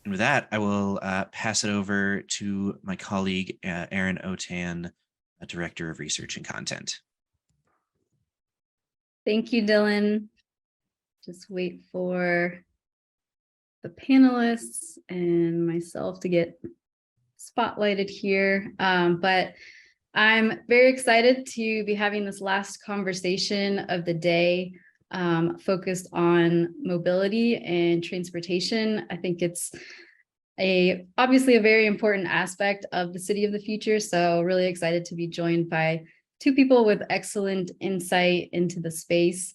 And with that, I will pass it over to my colleague, Aaron Otan, Director of Research and Content. Thank you, Dylan. Just wait for the panelists and myself to get spotlighted here. But I'm very excited to be having this last conversation of the day focused on mobility and transportation. I think it's obviously a very important aspect of the city of the future. So really excited to be joined by two people with excellent insight into the space.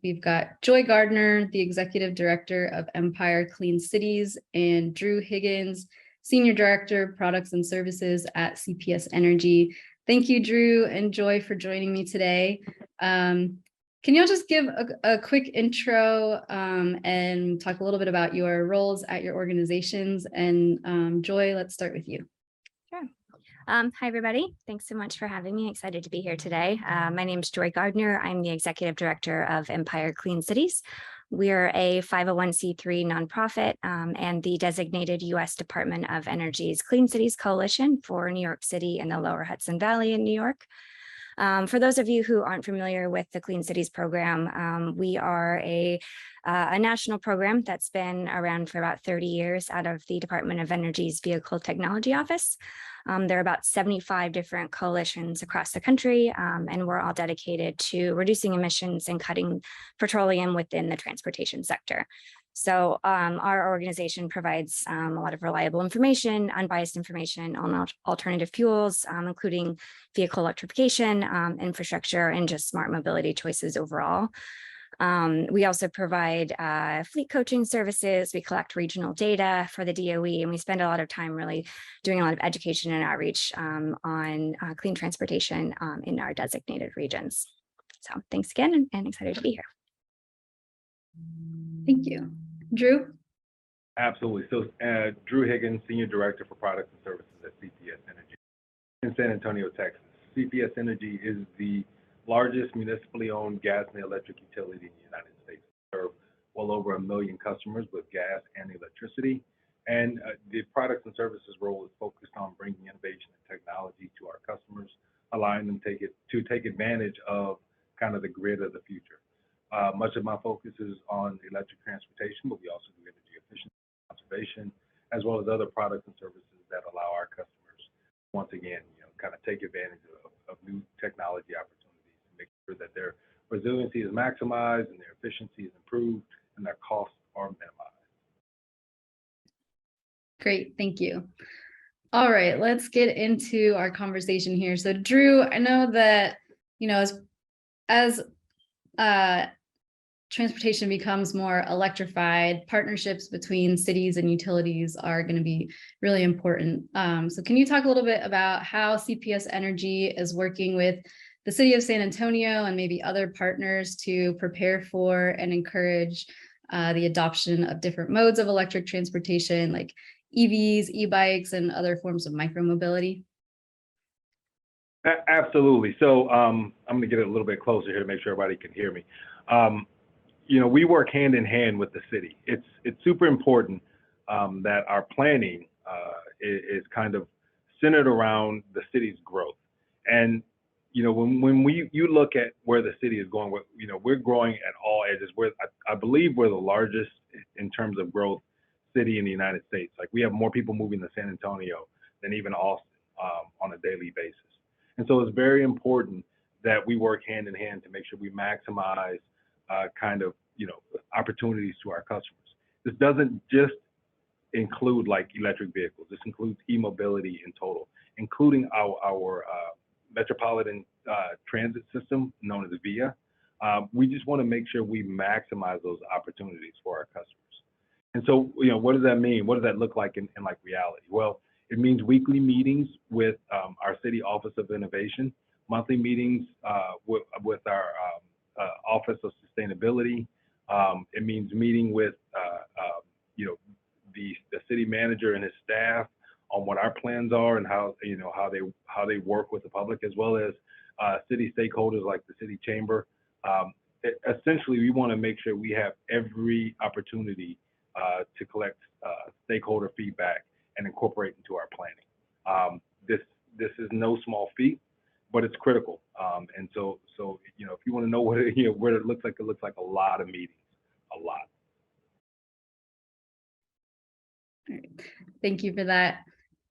We've got Joy Gardner, the Executive Director of Empire Clean Cities, and Drew Higgins, Senior Director of Products and Services at CPS Energy. Thank you, Drew and Joy, for joining me today. Can y'all just give a quick intro and talk a little bit about your roles at your organizations? And Joy, let's start with you. Sure. Hi, everybody. Thanks so much for having me. Excited to be here today. My name is Joy Gardner. I'm the Executive Director of Empire Clean Cities. We're a 501c3 nonprofit and the designated U.S. Department of Energy's Clean Cities Coalition for New York City and the Lower Hudson Valley in New York. For those of you who aren't familiar with the Clean Cities program, we are a national program that's been around for about 30 years out of the Department of Energy's Vehicle Technology Office. There are about 75 different coalitions across the country, and we're all dedicated to reducing emissions and cutting petroleum within the transportation sector. So our organization provides a lot of reliable information, unbiased information on alternative fuels, including vehicle electrification, infrastructure, and just smart mobility choices overall. We also provide fleet coaching services. We collect regional data for the DOE, and we spend a lot of time really doing a lot of education and outreach on clean transportation in our designated regions. So thanks again, and excited to be here. Thank you. Drew? Absolutely. So Drew Higgins, Senior Director for Products and Services at CPS Energy in San Antonio, Texas. CPS Energy is the largest municipally owned gas and electric utility in the United States. We serve well over 1 million customers with gas and electricity. And the products and services role is focused on bringing innovation and technology to our customers, allowing them to take advantage of kind of the grid of the future. Much of my focus is on electric transportation, but we also do energy efficiency, conservation, as well as other products and services that allow our customers, once again, kind of take advantage of new technology opportunities to make sure that their resiliency is maximized and their efficiency is improved and their costs are minimized. Great, thank you. All right, let's get into our conversation here. So Drew, I know that, as transportation becomes more electrified, partnerships between cities and utilities are going to be really important. So can you talk a little bit about how CPS Energy is working with the city of San Antonio and maybe other partners to prepare for and encourage the adoption of different modes of electric transportation like EVs, e-bikes, and other forms of micromobility? Absolutely. So I'm going to get a little bit closer here to make sure everybody can hear me. We work hand in hand with the city. It's super important that our planning is kind of centered around the city's growth. And when you look at where the city is going, we're growing at all edges. I believe we're the largest in terms of growth city in the United States. Like, we have more people moving to San Antonio than even Austin on a daily basis. And so it's very important that we work hand in hand to make sure we maximize opportunities to our customers. This doesn't just include like electric vehicles. This includes e-mobility in total, including our metropolitan transit system known as VIA. We just want to make sure we maximize those opportunities for our customers. And so, what does that mean? What does that look like in like reality? Well, it means weekly meetings with our city Office of Innovation, monthly meetings with our Office of Sustainability. It means meeting with the city manager and his staff on what our plans are and how they work with the public, as well as city stakeholders like the city chamber. Essentially, we want to make sure we have every opportunity to collect stakeholder feedback and incorporate into our planning. This is no small feat, but it's critical. And so if you want to know what it looks like a lot of meetings, a lot. All right. Thank you for that.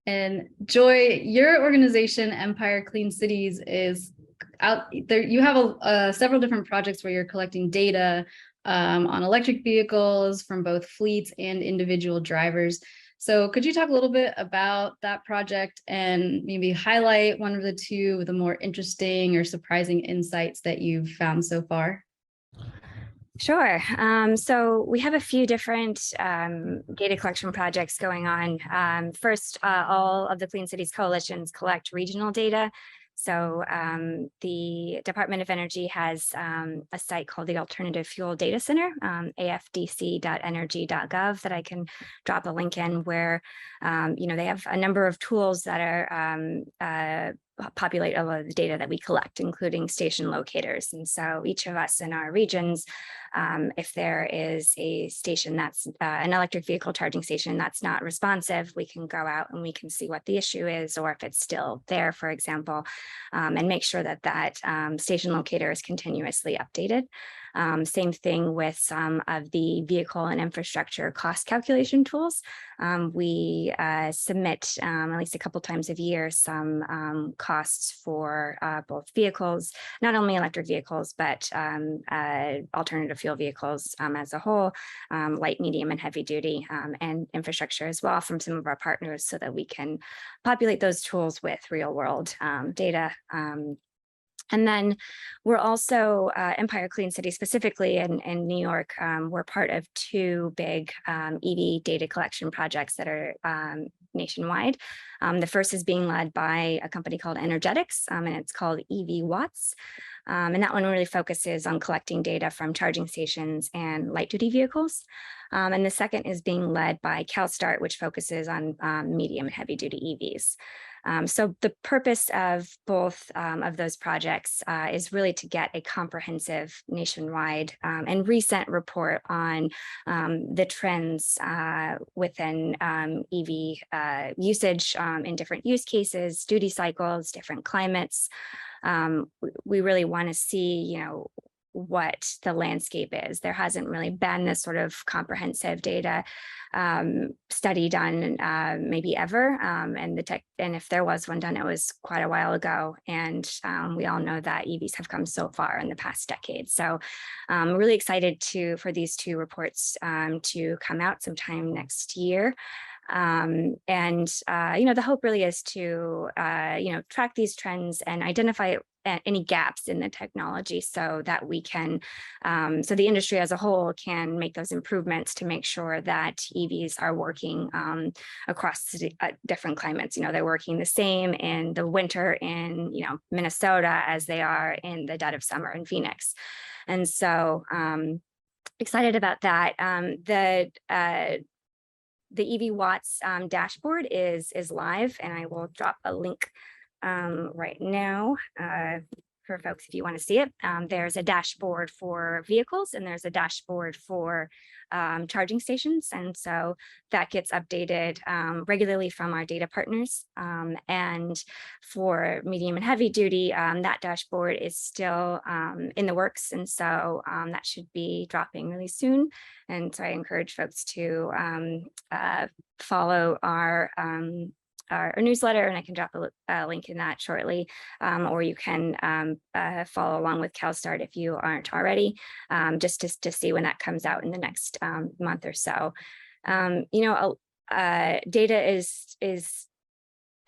And Joy, your organization, Empire Clean Cities, is out there. You have several different projects where you're collecting data on electric vehicles from both fleets and individual drivers. So could you talk a little bit about that project and maybe highlight one of the two of the more interesting or surprising insights that you've found so far? Sure. So we have a few different data collection projects going on. First, all of the Clean Cities coalitions collect regional data. So the Department of Energy has a site called the Alternative Fuel Data Center, afdc.energy.gov, that I can drop a link in, where they have a number of tools that are populate a lot of the data that we collect, including station locators. And so each of us in our regions, if there is a station that's an electric vehicle charging station that's not responsive, we can go out and we can see what the issue is, or if it's still there, for example, and make sure that that station locator is continuously updated. Same thing with some of the vehicle and infrastructure cost calculation tools. We submit at least a couple times a year some costs for both vehicles, not only electric vehicles, but alternative fuel vehicles as a whole, light, medium, and heavy duty, and infrastructure as well, from some of our partners, so that we can populate those tools with real world data. And then we're also, Empire Clean City specifically in New York, we're part of two big EV data collection projects that are nationwide. The first is being led by a company called Energetics, and it's called EV Watts. And that one really focuses on collecting data from charging stations and light duty vehicles. And the second is being led by CalSTART, which focuses on medium and heavy duty EVs. So the purpose of both of those projects is really to get a comprehensive nationwide and recent report on the trends within EV usage in different use cases, duty cycles, different climates. We really want to see, what the landscape is. There hasn't really been this sort of comprehensive data study done maybe ever. And if there was one done, it was quite a while ago. And we all know that EVs have come so far in the past decade. So I'm really excited for these two reports to come out sometime next year. The hope really is to, track these trends and identify any gaps in the technology, so that we can, so the industry as a whole can make those improvements to make sure that EVs are working across different climates. They're working the same in the winter in, Minnesota as they are in the dead of summer in Phoenix. And so excited about that. The EV Watts dashboard is live, and I will drop a link right now for folks if you want to see it. There's a dashboard for vehicles, and there's a dashboard for charging stations. And so that gets updated regularly from our data partners. And for medium and heavy duty, that dashboard is still in the works. And so that should be dropping really soon. And so I encourage folks to follow our newsletter, and I can drop a link in that shortly, or you can follow along with CalSTART if you aren't already, just to see when that comes out in the next month or so. Data is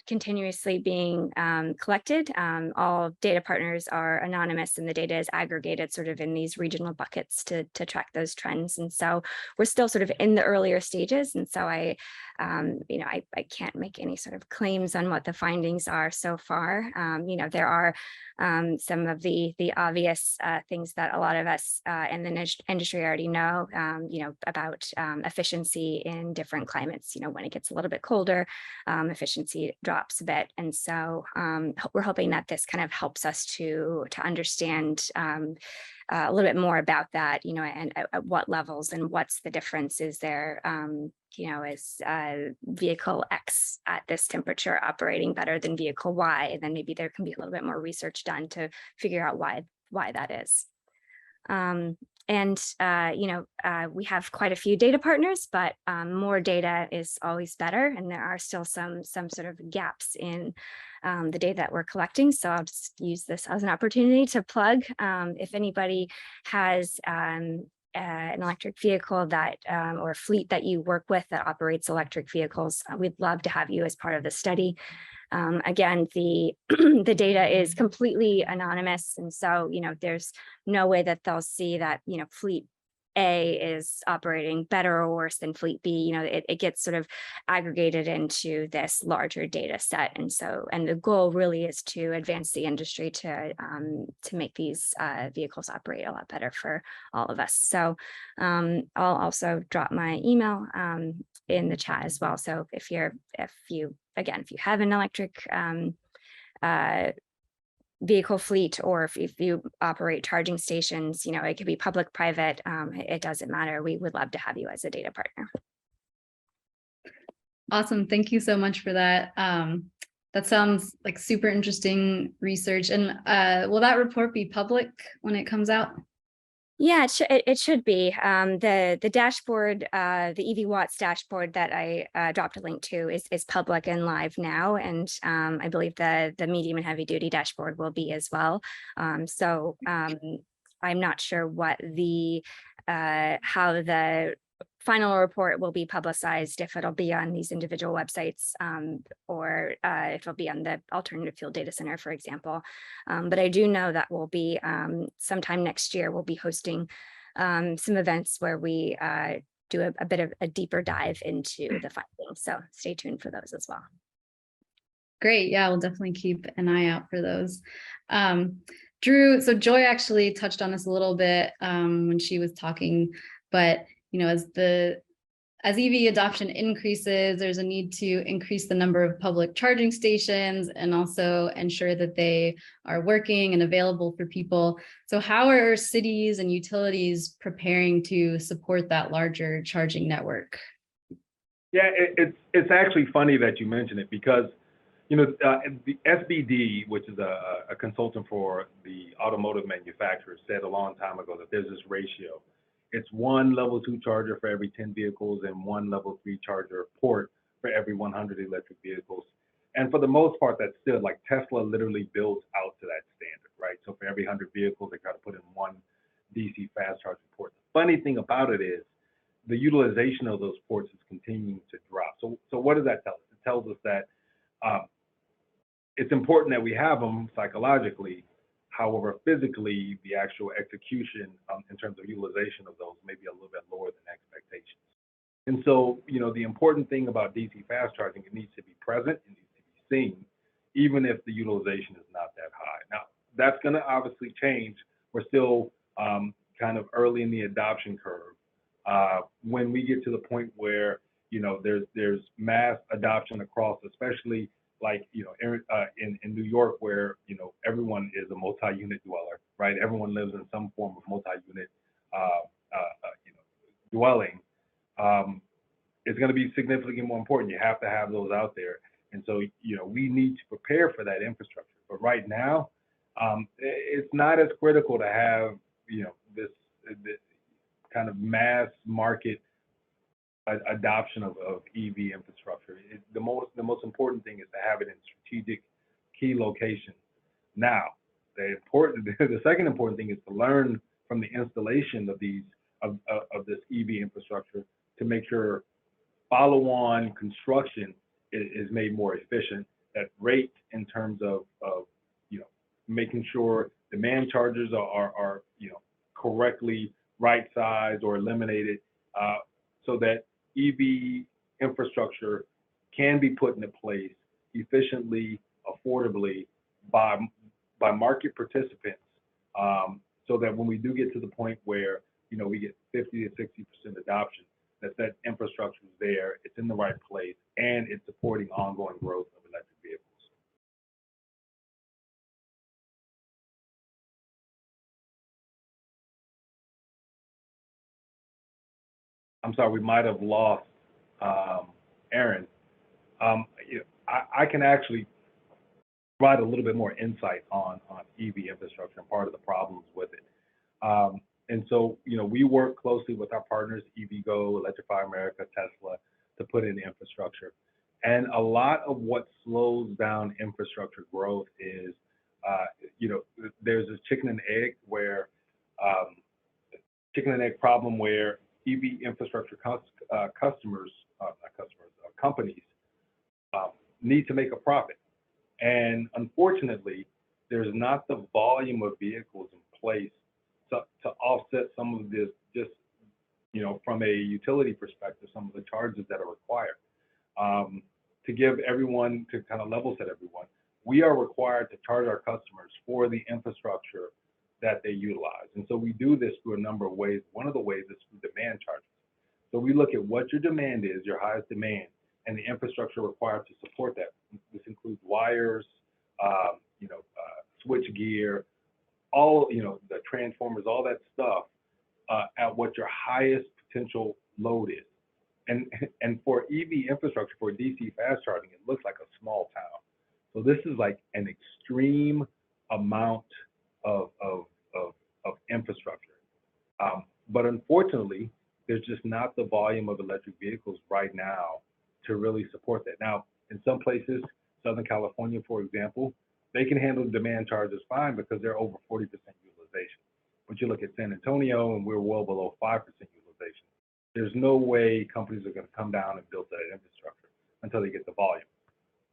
continuously being collected. All data partners are anonymous, and the data is aggregated sort of in these regional buckets to track those trends. And so we're still sort of in the earlier stages. And so I can't make any sort of claims on what the findings are so far. There are some of the obvious things that a lot of us in the industry already know, about efficiency in different climates. When it gets a little bit colder, efficiency drops drops a bit. And so we're hoping that this kind of helps us to understand a little bit more about that, you know, and at what levels and what's the difference. Is there, you know, is vehicle X at this temperature operating better than vehicle Y? And then maybe there can be a little bit more research done to figure out why that is. You know, we have quite a few data partners, but more data is always better. And there are still some sort of gaps in the data that we're collecting. So I'll just use this as an opportunity to plug. If anybody has an electric vehicle that or a fleet that you work with that operates electric vehicles, we'd love to have you as part of the study. Again, the the data is completely anonymous, and so, you know, there's no way that they'll see that, you know, fleet A is operating better or worse than fleet B. You know, it gets sort of aggregated into this larger data set, and so, and the goal really is to advance the industry to make these vehicles operate a lot better for all of us. So I'll also drop my email in the chat as well. So if you have an electric vehicle fleet, or if you operate charging stations, you know, it could be public, private, it doesn't matter. We would love to have you as a data partner. Awesome. Thank you so much for that. That sounds like super interesting research. And will that report be public when it comes out? Yeah, it should be. The dashboard, the EV Watts dashboard that I dropped a link to is public and live now, and I believe the medium and heavy duty dashboard will be as well. So I'm not sure what the how the final report will be publicized, if it'll be on these individual websites or if it'll be on the Alternative Fuel Data Center, for example. But I do know that we'll be sometime next year, we'll be hosting some events where we do a bit of a deeper dive into the findings. So stay tuned for those as well. Great. Yeah, we'll definitely keep an eye out for those. Drew, so Joy actually touched on this a little bit when she was talking, but you know, as EV adoption increases, there's a need to increase the number of public charging stations and also ensure that they are working and available for people. So how are cities and utilities preparing to support that larger charging network? Yeah, it's actually funny that you mention it, because, you know, the SBD, which is a consultant for the automotive manufacturers, said a long time ago that there's this ratio. It's one level 2 charger for every 10 vehicles and one level 3 charger port for every 100 electric vehicles. And for the most part, that's still, like, Tesla literally builds out to that standard, right? So for every 100 vehicles, they got to put in one DC fast charging port. The funny thing about it is the utilization of those ports is continuing to drop. So what does that tell us? It tells us that it's important that we have them psychologically. However, physically, the actual execution in terms of utilization of those may be a little bit lower than expectations. And so, you know, the important thing about DC fast charging, it needs to be present, it needs to be seen, even if the utilization is not that high. Now, that's going to obviously change. We're still kind of early in the adoption curve. When we get to the point where, you know, there's mass adoption across, especially like, you know, in New York, where, you know, everyone is a multi-unit dweller, right? Everyone lives in some form of multi-unit, you know, dwelling. It's going to be significantly more important. You have to have those out there. And so, you know, we need to prepare for that infrastructure. But right now, it's not as critical to have, you know, this kind of mass market adoption of EV infrastructure. The most important thing is to have it in strategic key locations. Now, the second important thing is to learn from the installation of these of this EV infrastructure to make sure follow-on construction is made more efficient. That rate in terms of you know, making sure demand chargers are you know, correctly right-sized or eliminated, so that EV infrastructure can be put into place efficiently, affordably by market participants, so that when we do get to the point where, you know, we get 50 to 60% adoption, that infrastructure is there, it's in the right place, and it's supporting ongoing growth of electric vehicles. I'm sorry, we might have lost Aaron. I can actually provide a little bit more insight on EV infrastructure and part of the problems with it. And so, we work closely with our partners, EVgo, Electrify America, Tesla, to put in the infrastructure. And a lot of what slows down infrastructure growth is, there's a chicken and egg problem where EV infrastructure companies need to make a profit. And unfortunately, there's not the volume of vehicles in place to offset some of this, just, from a utility perspective, some of the charges that are required. To give everyone, to kind of level set everyone, we are required to charge our customers for the infrastructure that they utilize. And so we do this through a number of ways. One of the ways is through demand charges. So we look at what your demand is, your highest demand, and the infrastructure required to support that. This includes wires, switch gear, all, the transformers, all that stuff, at what your highest potential load is. And for EV infrastructure, for DC fast charging, it looks like a small town. So this is like an extreme amount of infrastructure. But unfortunately, there's just not the volume of electric vehicles right now to really support that. Now, in some places, Southern California, for example, they can handle demand charges fine because they're over 40% utilization. But you look at San Antonio, and we're well below 5% utilization. There's no way companies are going to come down and build that infrastructure until they get the volume.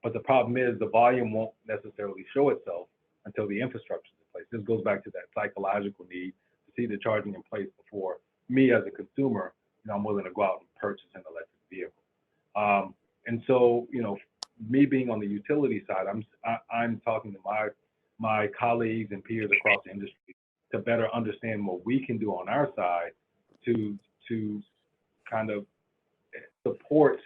But the problem is the volume won't necessarily show itself until the infrastructure is in place. This goes back to that psychological need to see the charging in place before me as a consumer, I'm willing to go out and purchase an electric vehicle. And so, me being on the utility side, I'm talking to my colleagues and peers across the industry to better understand what we can do on our side to kind of support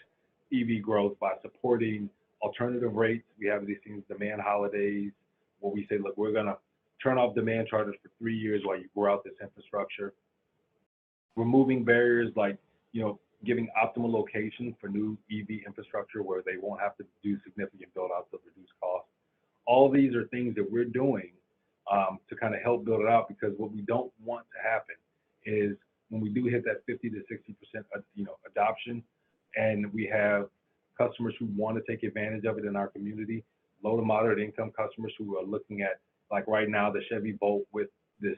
EV growth by supporting alternative rates. We have these things, demand holidays, where we say, look, we're going to turn off demand charges for 3 years while you grow out this infrastructure. Removing barriers like, giving optimal locations for new EV infrastructure where they won't have to do significant build outs to reduce costs. All these are things that we're doing to kind of help build it out, because what we don't want to happen is when we do hit that 50 to 60% adoption, and we have customers who want to take advantage of it in our community, low to moderate income customers who are looking at, like right now, the Chevy Bolt with this,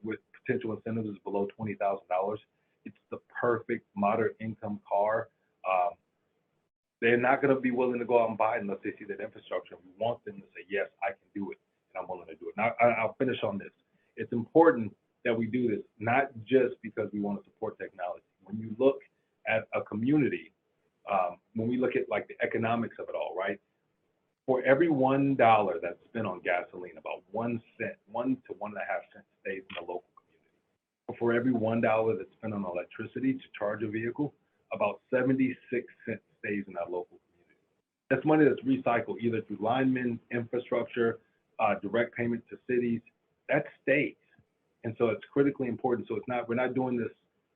with potential incentives below $20,000. It's the perfect moderate income car. They're not going to be willing to go out and buy it unless they see that infrastructure. We want them to say, yes, I can do it, and I'm willing to do it. Now, I'll finish on this. It's important that we do this, not just because we want to support technology. When you look at a community, when we look at like the economics of it all, right? For every $1 that's spent on gasoline, about 1 cent, 1 to 1.5 cents stays in the local community. But for every $1 that's spent on electricity to charge a vehicle, about 76 cents stays in that local community. That's money that's recycled either through linemen, infrastructure, direct payment to cities. That stays. And so it's critically important. So we're not doing this,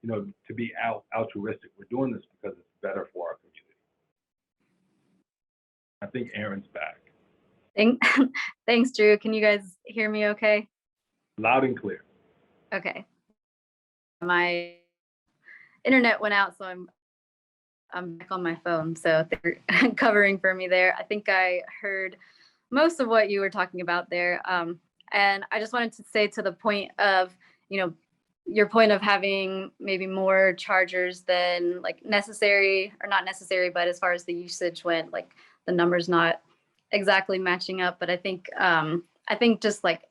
to be altruistic. We're doing this because it's better for our community. I think Aaron's back. Thanks, Drew. Can you guys hear me okay? Loud and clear. Okay. My internet went out, so I'm back on my phone. So they're covering for me there. I think I heard most of what you were talking about there. And I just wanted to say, to the point of, your point of having maybe more chargers than like necessary, or not necessary, but as far as the usage went, like the numbers not exactly matching up. But I think just like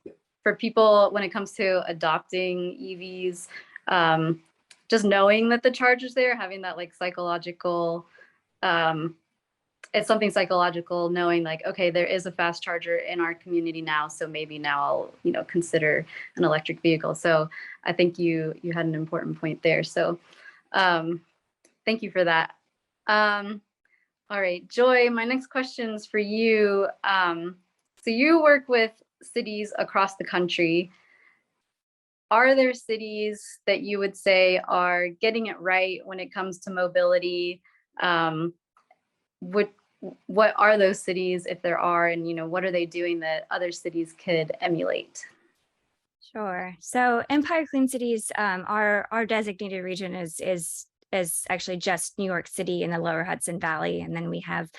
for people, when it comes to adopting EVs, just knowing that the charger's there, having that like psychological, it's something psychological, knowing like, okay, there is a fast charger in our community now, so maybe now I'll, consider an electric vehicle. So I think you had an important point there. So thank you for that. All right, Joy, my next question's for you. So you work with cities across the country. are there cities that you would say are getting it right when it comes to mobility? What what are those cities, if there are, and what are they doing that other cities could emulate? Sure. So Empire Clean Cities, our designated region is actually just New York City and the Lower Hudson Valley, and then we have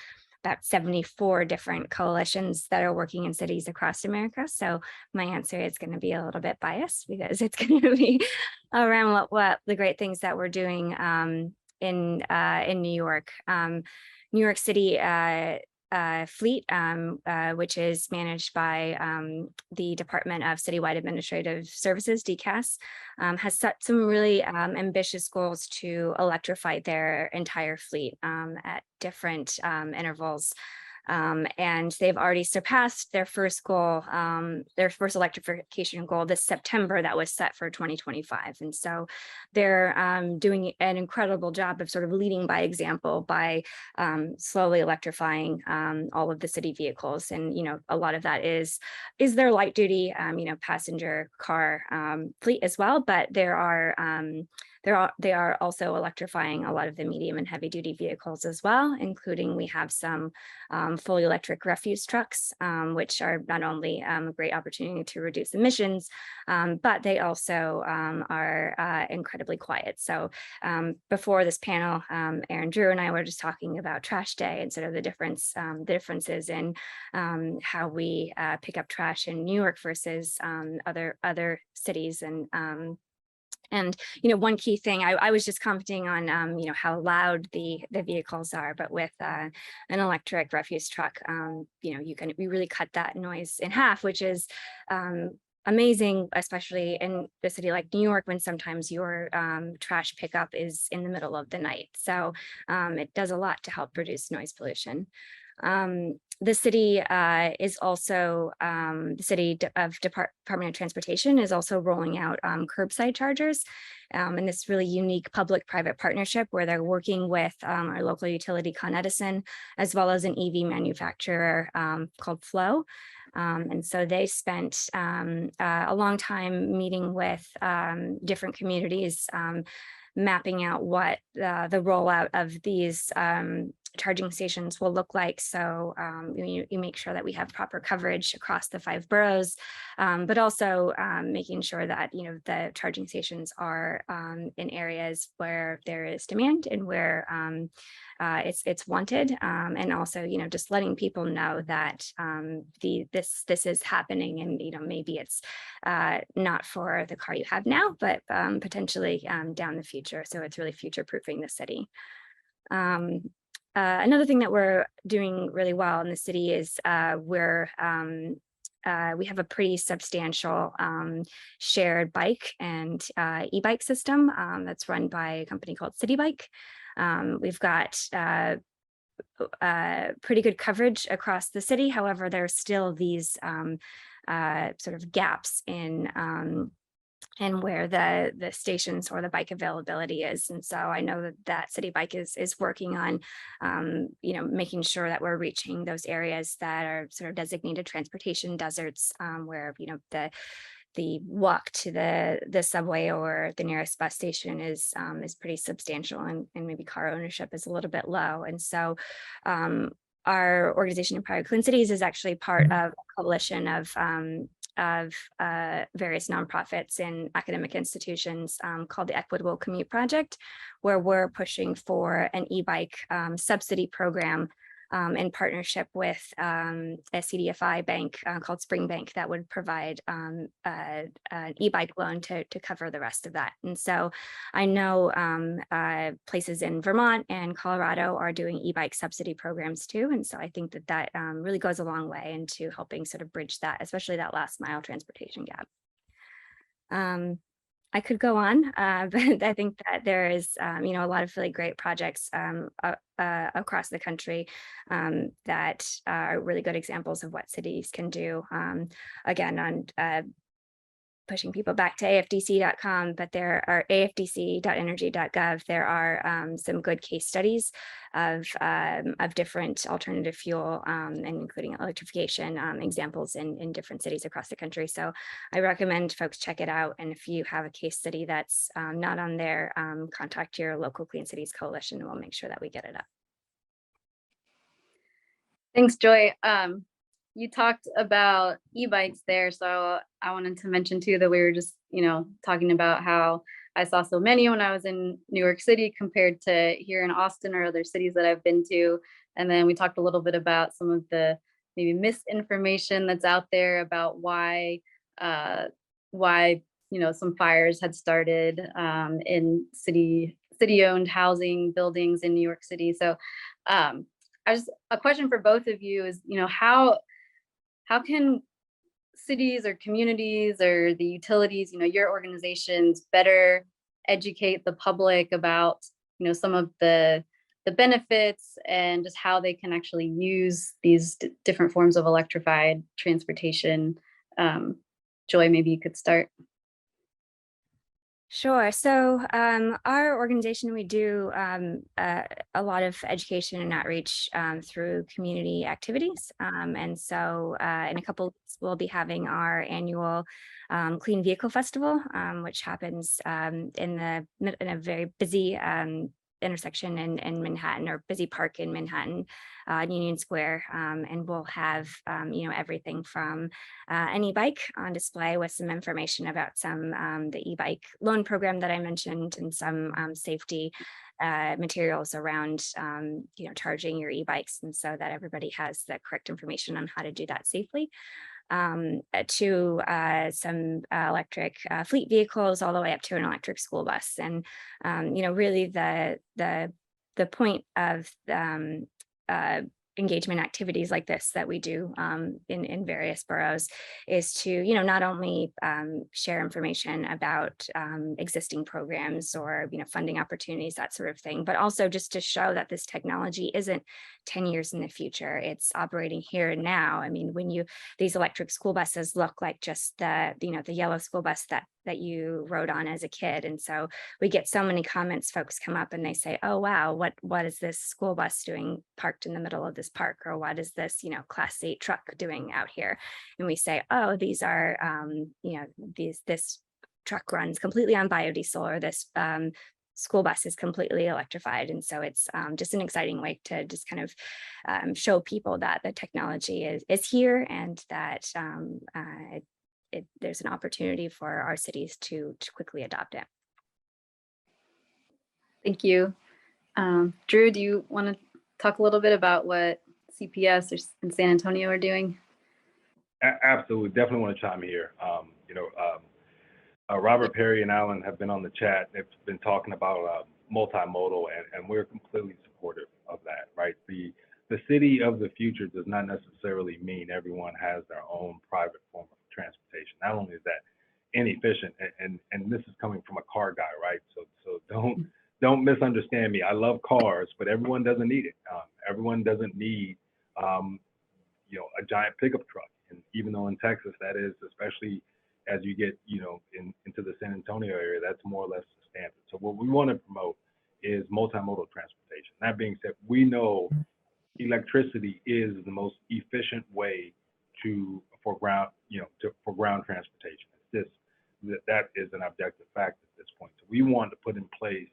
about 74 different coalitions that are working in cities across America. So my answer is going to be a little bit biased because it's going to be around what the great things that we're doing in New York. New York City fleet, which is managed by the Department of Citywide Administrative Services, DCAS, has set some really ambitious goals to electrify their entire fleet at different intervals. And they've already surpassed their first goal, their first electrification goal this September that was set for 2025. And so they're doing an incredible job of sort of leading by example by slowly electrifying all of the city vehicles. And, a lot of that is their light duty, passenger car fleet as well, but they are also electrifying a lot of the medium and heavy duty vehicles as well, including we have some fully electric refuse trucks, which are not only a great opportunity to reduce emissions, but they also are incredibly quiet. So before this panel, Aaron Drew and I were just talking about trash day and sort of the differences in how we pick up trash in New York versus other cities. And one key thing, I was just commenting on, how loud the vehicles are, but with an electric refuse truck, we really cut that noise in half, which is amazing, especially in a city like New York, when sometimes your trash pickup is in the middle of the night. So it does a lot to help reduce noise pollution. The city is also, the city of Department of Transportation is also rolling out curbside chargers in this really unique public-private partnership where they're working with our local utility Con Edison, as well as an EV manufacturer called Flow. And so they spent a long time meeting with different communities, mapping out what the rollout of these charging stations will look like. So you make sure that we have proper coverage across the 5 boroughs, but also making sure that the charging stations are in areas where there is demand and where it's wanted, and also just letting people know that this is happening, and maybe it's not for the car you have now, but potentially down the future. So it's really future proofing the city. Another thing that we're doing really well in the city is we have a pretty substantial shared bike and e-bike system that's run by a company called City Bike. We've got pretty good coverage across the city. However, there's still these sort of gaps in where the stations or the bike availability is. And so I know that City Bike is working on, making sure that we're reaching those areas that are sort of designated transportation deserts, where, the walk to the subway or the nearest bus station is pretty substantial, and maybe car ownership is a little bit low. And so our organization, Empire Clean Cities, is actually part of a coalition of various nonprofits and academic institutions called the Equitable Commute Project, where we're pushing for an e-bike subsidy program in partnership with a CDFI bank called Spring Bank that would provide an e-bike loan to cover the rest of that. And so I know places in Vermont and Colorado are doing e-bike subsidy programs too. And so I think that really goes a long way into helping sort of bridge that, especially that last mile transportation gap. I could go on, but I think that there is, a lot of really great projects across the country that are really good examples of what cities can do. Again, on pushing people back to afdc.com, but there are afdc.energy.gov. There are some good case studies of different alternative fuel and including electrification examples in different cities across the country. So I recommend folks check it out. And if you have a case study that's not on there, contact your local Clean Cities Coalition and we'll make sure that we get it up. Thanks, Joy. You talked about e-bikes there, so I wanted to mention too that we were just, talking about how I saw so many when I was in New York City compared to here in Austin or other cities that I've been to. And then we talked a little bit about some of the maybe misinformation that's out there about why some fires had started in city-owned housing buildings in New York City. So a question for both of you is, how can cities or communities or the utilities, your organizations better educate the public about, some of the benefits and just how they can actually use these different forms of electrified transportation? Joy, maybe you could start. Sure. So our organization, we do a lot of education and outreach through community activities. And so in a couple weeks, we'll be having our annual Clean Vehicle Festival, which happens in a very busy intersection in Manhattan, or busy park in Manhattan, Union Square, and we'll have everything from an e-bike on display with some information about the e-bike loan program that I mentioned, and some safety materials around charging your e-bikes, and so that everybody has the correct information on how to do that safely. To some electric fleet vehicles, all the way up to an electric school bus. And really the point of engagement activities like this that we do in various boroughs is to not only share information about existing programs or funding opportunities, that sort of thing, but also just to show that this technology isn't 10 years in the future. It's operating here and now. I mean, these electric school buses look like just the yellow school bus that you rode on as a kid. And so we get so many comments, folks come up and they say, oh, wow, what is this school bus doing parked in the middle of this park? Or what is this, Class 8 truck doing out here? And we say, oh, these are, this truck runs completely on biodiesel, or this school bus is completely electrified. And so it's just an exciting way to just kind of show people that the technology is here, and that there's an opportunity for our cities to quickly adopt it. Thank you. Drew, do you want to talk a little bit about what CPS in San Antonio are doing? Absolutely, definitely want to chime in here. Robert, Perry, and Alan have been on the chat. They've been talking about multimodal, and we're completely supportive of that, right? The city of the future does not necessarily mean everyone has their own private form of transportation. Not only is that inefficient, and this is coming from a car guy, right? So don't misunderstand me. I love cars, but everyone doesn't need it. Everyone doesn't need a giant pickup truck. And even though in Texas that is, especially as you get into the San Antonio area, that's more or less the standard. So what we want to promote is multimodal transportation. That being said, we know electricity is the most efficient way for ground transportation. That is an objective fact at this point. So we want to put in place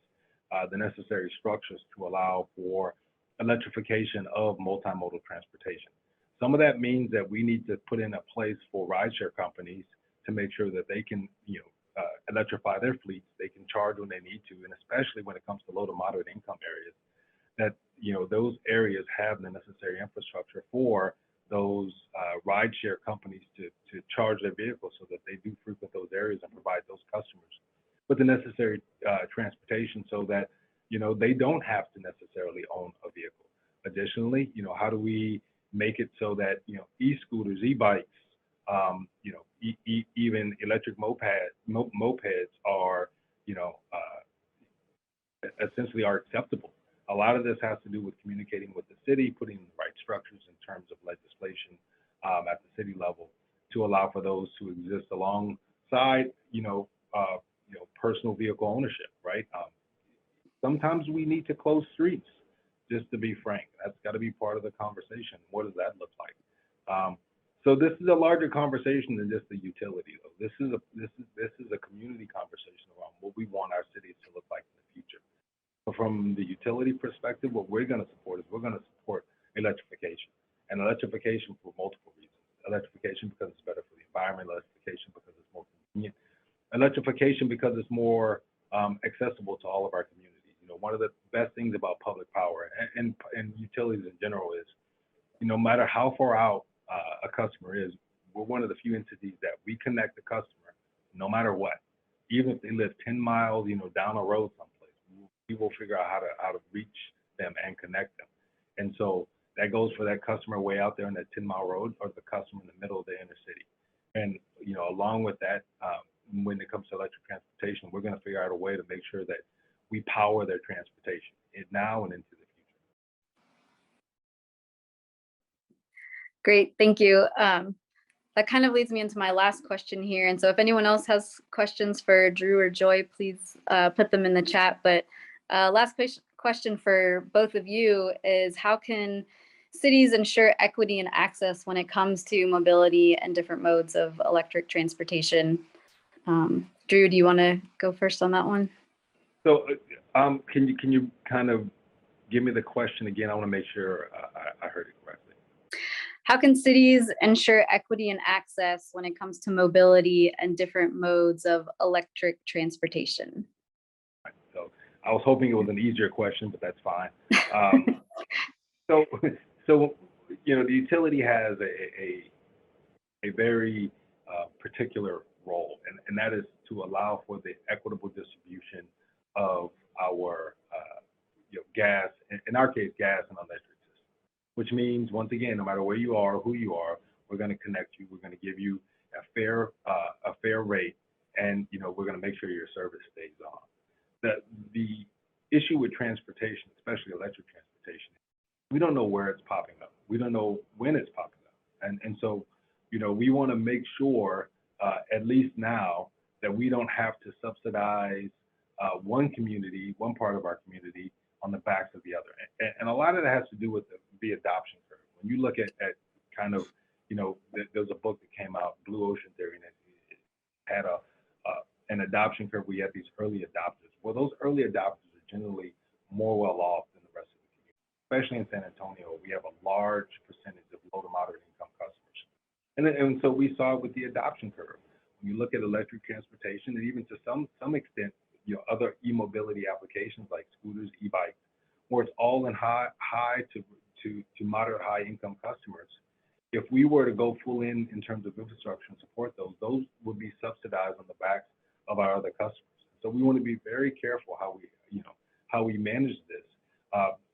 the necessary structures to allow for electrification of multimodal transportation. Some of that means that we need to put in a place for rideshare companies to make sure that they can electrify their fleets. They can charge when they need to, and especially when it comes to low to moderate income areas, that those areas have the necessary infrastructure for those rideshare companies to charge their vehicles, so that they do frequent those areas and provide those customers with the necessary transportation, so that they don't have to necessarily own a vehicle. Additionally, how do we make it so that e-scooters, e-bikes, even electric mopeds are essentially are acceptable. A lot of this has to do with communicating with the city, putting the right structures in terms of legislation at the city level to allow for those to exist alongside aside, personal vehicle ownership, right? Sometimes we need to close streets, just to be frank. That's got to be part of the conversation. What does that look like? So this is a larger conversation than just the utility, though. This is a community conversation around what we want our cities to look like in the future. So from the utility perspective, what we're going to support is we're going to support electrification, and electrification for multiple reasons. Electrification because it's better for the environment. Electrification because it's more convenient. Electrification because it's more accessible to all of our communities. One of the best things about public power and utilities in general is, no matter how far out a customer is, we're one of the few entities that we connect the customer no matter what. Even if they live 10 miles, down a road someplace, we will figure out how to reach them and connect them. And so that goes for that customer way out there on that 10-mile road, or the customer in the middle of the inner city. And along with that, when it comes to electric transportation, we're going to figure out a way to make sure that we power their transportation now and into the future. Great, thank you. That kind of leads me into my last question here. And so if anyone else has questions for Drew or Joy, please put them in the chat. But last question for both of you is, how can cities ensure equity and access when it comes to mobility and different modes of electric transportation? Drew, do you want to go first on that one? So can you kind of give me the question again? I want to make sure I heard it correctly. How can cities ensure equity and access when it comes to mobility and different modes of electric transportation? Right, so I was hoping it was an easier question, but that's fine. So the utility has a very particular role, and that is to allow for the equitable distribution of our gas, in our case, gas and electric system, which means, once again, no matter where you are, who you are, we're going to connect you. We're going to give you a fair rate, and we're going to make sure your service stays on. The issue with transportation, especially electric transportation, we don't know where it's popping up. We don't know when it's popping up, and so we want to make sure, at least now, that we don't have to subsidize one part of our community on the backs of the other. And a lot of that has to do with the adoption curve. When you look at kind of, there's a book that came out, Blue Ocean Theory, and it had an adoption curve where you have these early adopters. Well, those early adopters are generally more well off than the rest of the community. Especially in San Antonio, we have a large percentage of low to moderate income customers. And so we saw it with the adoption curve. When you look at electric transportation, and even to some extent, other e-mobility applications like scooters, e-bikes, where it's all in high to moderate high income customers. If we were to go full in terms of infrastructure and support those would be subsidized on the backs of our other customers. So we want to be very careful how we manage this.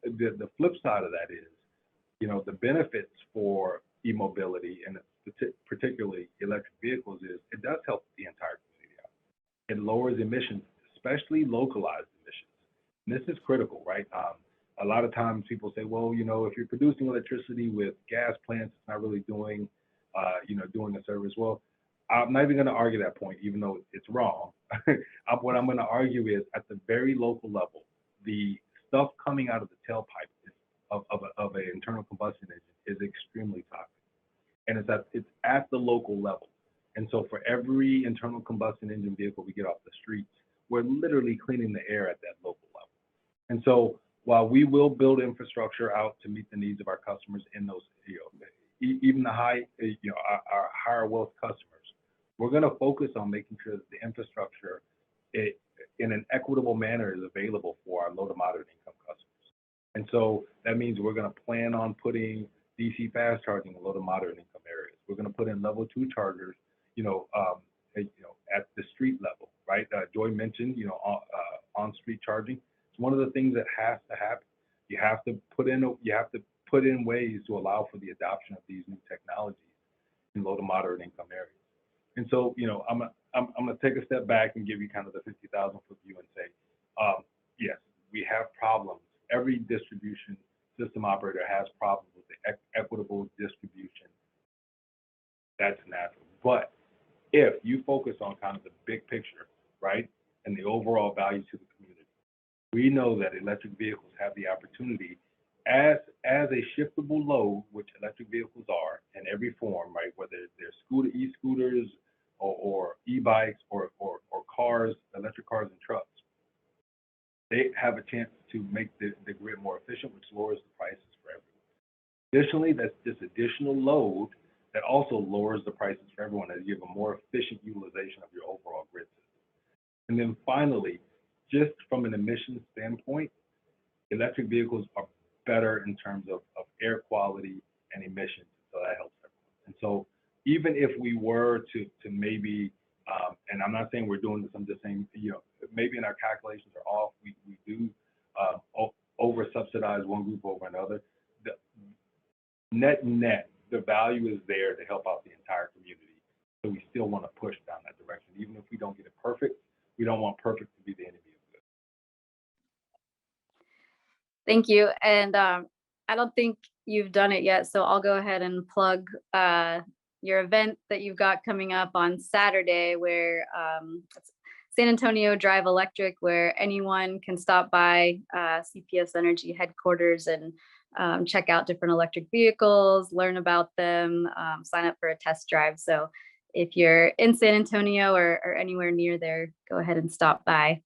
The flip side of that is, the benefits for e-mobility, and particularly electric vehicles, is it does help the entire community out. It lowers emissions, especially localized emissions. And this is critical, right? A lot of times people say, well, if you're producing electricity with gas plants, it's not really doing a service. Well, I'm not even going to argue that point, even though it's wrong. What I'm going to argue is, at the very local level, the stuff coming out of the tailpipe of an internal combustion engine is extremely toxic. And it's at the local level. And so for every internal combustion engine vehicle we get off the streets, we're literally cleaning the air at that local level. And so while we will build infrastructure out to meet the needs of our customers in those, even the our higher wealth customers, we're going to focus on making sure that the infrastructure in an equitable manner is available for our low to moderate income customers. And so that means we're going to plan on putting DC fast charging in low to moderate income areas. We're going to put in level 2 chargers, at the street level, right? Joy mentioned, on-street charging. It's one of the things that has to happen. You have to put in ways to allow for the adoption of these new technologies in low to moderate income areas. And so, I'm going to take a step back and give you kind of the 50,000 foot view and say, yes, we have problems. Every distribution system operator has problems with the equitable distribution. That's natural. But if you focus on kind of the big picture, right, and the overall value to the community. We know that electric vehicles have the opportunity as a shiftable load, which electric vehicles are in every form, right, whether they're e-scooters or e-bikes or cars, electric cars and trucks. They have a chance to make the grid more efficient, which lowers the prices for everyone. Additionally, that's just additional load that also lowers the prices for everyone as you have a more efficient utilization of your overall grid system. And then finally, just from an emissions standpoint, electric vehicles are better in terms of air quality and emissions, so that helps everyone. And so even if we were to maybe, and I'm not saying we're doing this, I'm just saying, you know, maybe in our calculations are off, we do over subsidize one group over another. The net, the value is there to help out the entire community. So we still want to push down that direction. Even if we don't get it perfect, we don't want perfect to be the enemy of good. Thank you. And I don't think you've done it yet, so I'll go ahead and plug your event that you've got coming up on Saturday, where it's San Antonio Drive Electric, where anyone can stop by CPS Energy headquarters and check out different electric vehicles, learn about them, sign up for a test drive. So if you're in San Antonio or anywhere near there, go ahead and stop by.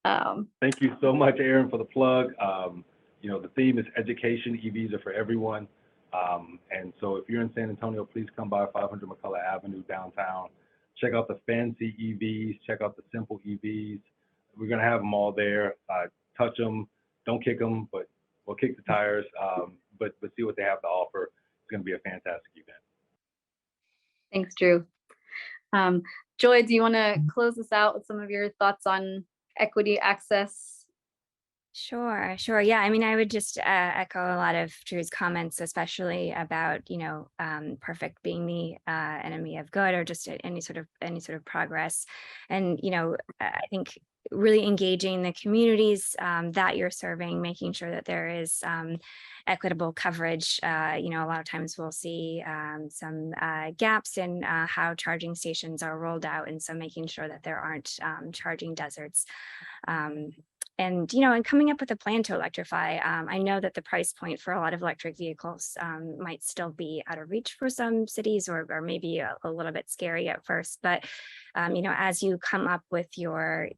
Thank you so much, Aaron, for the plug. You know, the theme is education. EVs are for everyone. And so if you're in San Antonio, please come by 500 McCullough Avenue downtown. Check out the fancy EVs. Check out the simple EVs. We're going to have them all there. Touch them. Don't kick them, but we'll kick the tires. But see what they have to offer. It's going to be a fantastic event. Thanks, Drew. Joy, do you want to close us out with some of your thoughts on equity access? Sure. Yeah, I mean, I would just echo a lot of Drew's comments, especially about, you know, perfect being the enemy of good, or just any sort of progress. And, you know, I think really engaging the communities that you're serving, making sure that there is equitable coverage. You know, a lot of times we'll see some gaps in how charging stations are rolled out, and so making sure that there aren't charging deserts. And, you know, and coming up with a plan to electrify. I know that the price point for a lot of electric vehicles might still be out of reach for some cities, or maybe a little bit scary at first. But, you know, as you come up with your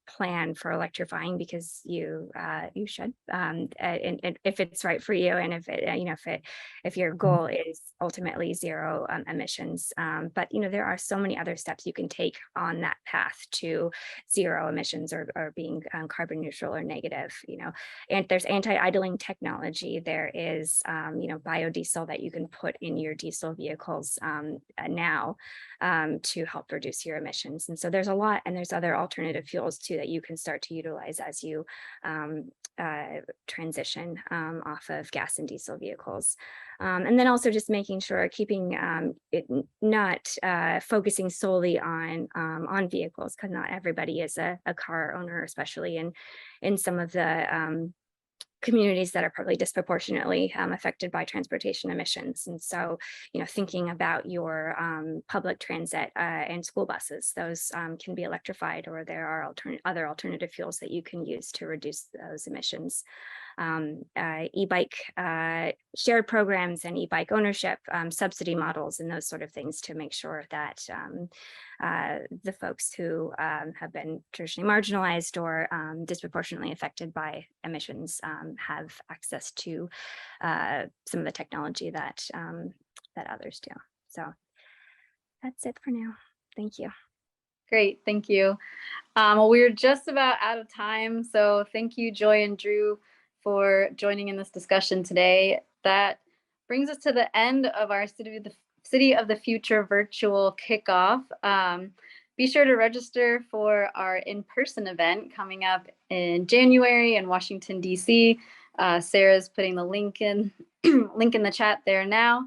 plan for electrifying, because you should, and if it's right for you, and if it, you know, if your goal is ultimately zero emissions, but you know, there are so many other steps you can take on that path to zero emissions, or being carbon neutral or negative. You know, and there's anti-idling technology. There is you know, biodiesel that you can put in your diesel vehicles now to help reduce your emissions. And so there's a lot, and there's other alternative fuels too that you can start to utilize as you transition off of gas and diesel vehicles. And then also just making sure, keeping it not focusing solely on vehicles, because not everybody is a car owner, especially in some of the communities that are probably disproportionately affected by transportation emissions. And so, you know, thinking about your public transit and school buses, those can be electrified, or there are other alternative fuels that you can use to reduce those emissions. E-bike shared programs and e-bike ownership subsidy models, and those sort of things, to make sure that the folks who have been traditionally marginalized or disproportionately affected by emissions have access to some of the technology that others do. So that's it for now. Thank you. Great, thank you. Well, we're just about out of time, so thank you, Joy and Drew, for joining in this discussion today. That brings us to the end of our City of the Future virtual kickoff. Be sure to register for our in-person event coming up in January in Washington, DC. Sarah's putting the link in the chat there now.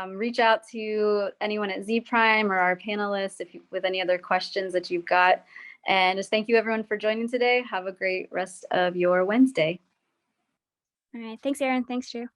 Reach out to anyone at Z Prime or our panelists with any other questions that you've got. And just thank you everyone for joining today. Have a great rest of your Wednesday. All right. Thanks, Erin. Thanks, Drew.